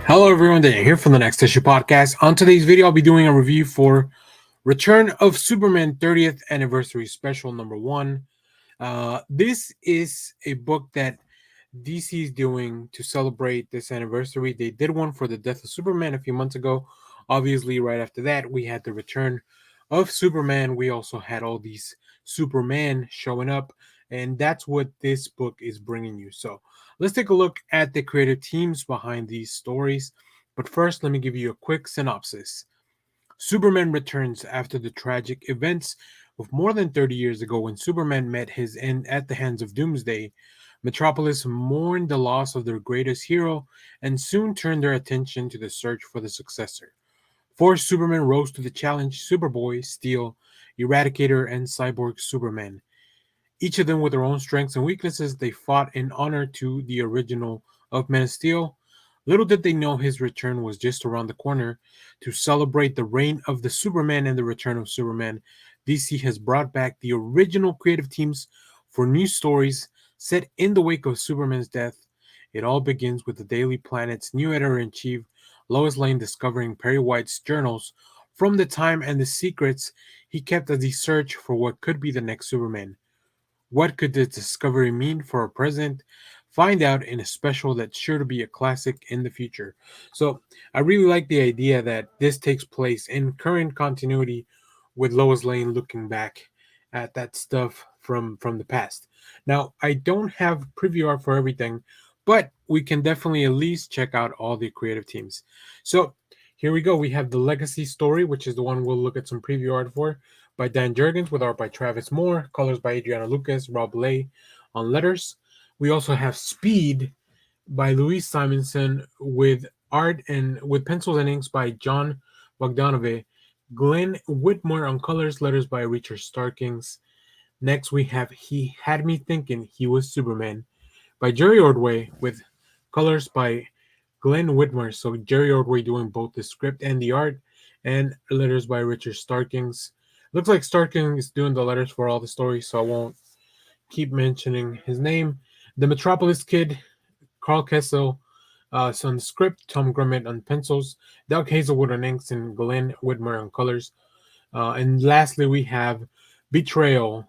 Hello everyone, Daniel here from the Next Issue Podcast. On today's video, I'll be doing a review for Return of Superman 30th Anniversary Special number 1. This is a book that DC is doing to celebrate this anniversary. They did one for the death of Superman a few months ago. Obviously, right after that, we had the return of Superman. We also had all these Supermen showing up, and that's what this book is bringing you. So let's take a look at the creative teams behind these stories. But first, let me give you a quick synopsis. Superman returns after the tragic events of more than 30 years ago when Superman met his end at the hands of Doomsday. Metropolis mourned the loss of their greatest hero and soon turned their attention to the search for the successor. Four Supermen rose to the challenge: Superboy, Steel, Eradicator, and Cyborg Superman. Each of them with their own strengths and weaknesses, they fought in honor to the original of Man of Steel. Little did they know his return was just around the corner. To celebrate the reign of the Superman and the return of Superman, DC has brought back the original creative teams for new stories set in the wake of Superman's death. It all begins with the Daily Planet's new editor-in-chief, Lois Lane, discovering Perry White's journals from the time and the secrets he kept as he searched for what could be the next Superman. What could this discovery mean for our present? Find out in a special that's sure to be a classic in the future. So, I really like the idea that this takes place in current continuity with Lois Lane looking back at that stuff from the past. Now, I don't have preview art for everything, but we can definitely at least check out all the creative teams. So, here we go. We have the Legacy story, which is the one we'll look at some preview art for, by Dan Jurgens, with art by Travis Moore, colors by Adrian Lucas, Rob Lay on letters. We also have Speed by Louise Simonson, with art and with pencils and inks by John Bogdanove, Glenn Whitmore on colors, letters by Richard Starkings. Next we have He Had Me Thinking He Was Superman by Jerry Ordway, with colors by Glenn Whitmore. So Jerry Ordway doing both the script and the art, and letters by Richard Starkings. Looks like Starkings is doing the letters for all the stories, so I won't keep mentioning his name. The Metropolis Kid, Carl Kessel, on the script, Tom Grummett on pencils, Doug Hazelwood on inks, and Glenn Whitmore on colors. And lastly, we have Betrayal,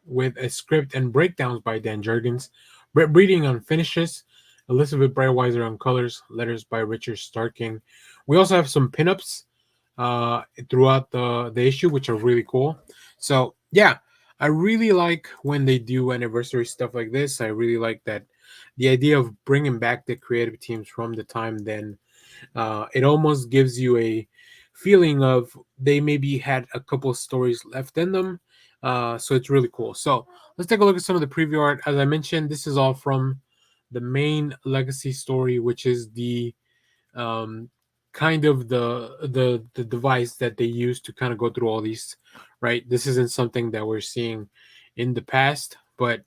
with a script and breakdowns by Dan Jurgens, Brett Breeding on finishes, Elizabeth Breitweiser on colors, letters by Richard Starking. We also have some pinups throughout the issue, which are really cool. So yeah, I really like when they do anniversary stuff like this. I really like that the idea of bringing back the creative teams from the time then. It almost gives you a feeling of they maybe had a couple of stories left in them. So it's really cool. So let's take a look at some of the preview art. As I mentioned, this is all from the main Legacy story, which is the um, kind of the device that they use to kind of go through all these. Right, this isn't something that we're seeing in the past, but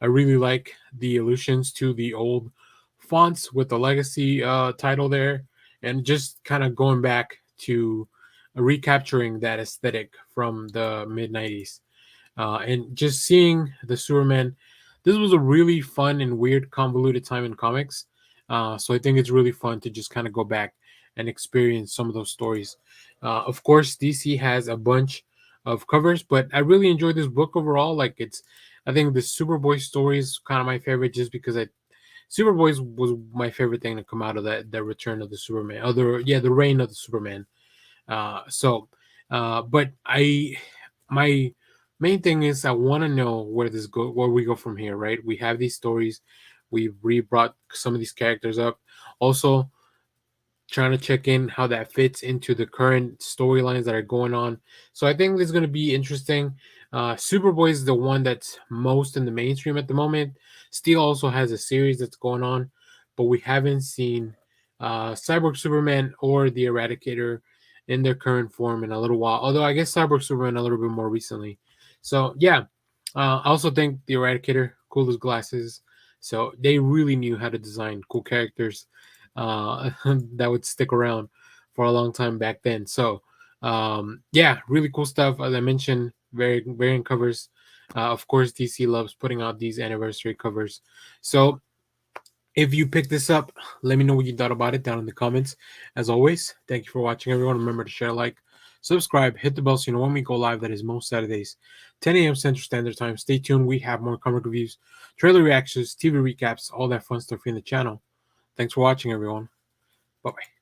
I really like the allusions to the old fonts with the Legacy title there, and just kind of going back to recapturing that aesthetic from the mid 90s. And just seeing the Superman, this was a really fun and weird, convoluted time in comics. So I think it's really fun to just kind of go back and experience some of those stories. Of course, DC has a bunch of covers, but I really enjoyed this book overall. I think the Superboy story is kind of my favorite, just because Superboy was my favorite thing to come out of the return of the Superman, the reign of the Superman. But my main thing is I want to know where we go from here. Right, we have these stories, we've re-brought some of these characters up. Also, trying to check in how that fits into the current storylines that are going on. So I think this is going to be interesting. Superboy is the one that's most in the mainstream at the moment. Steel also has a series that's going on, but we haven't seen Cyborg Superman or the Eradicator in their current form in a little while. Although I guess Cyborg Superman a little bit more recently. So yeah, I also think the Eradicator, cool as glasses. So they really knew how to design cool characters that would stick around for a long time back then. So yeah, really cool stuff. As I mentioned, very variant covers. Of course, DC loves putting out these anniversary covers. So If you picked this up, let me know what you thought about it down in the comments. As always, thank you for watching, everyone. Remember to share, like, subscribe, hit the bell so you know when we go live. That is most Saturdays, 10 a.m. Central Standard Time. Stay tuned. We have more comic reviews, trailer reactions, TV recaps, all that fun stuff in the channel. Thanks for watching, everyone. Bye-bye.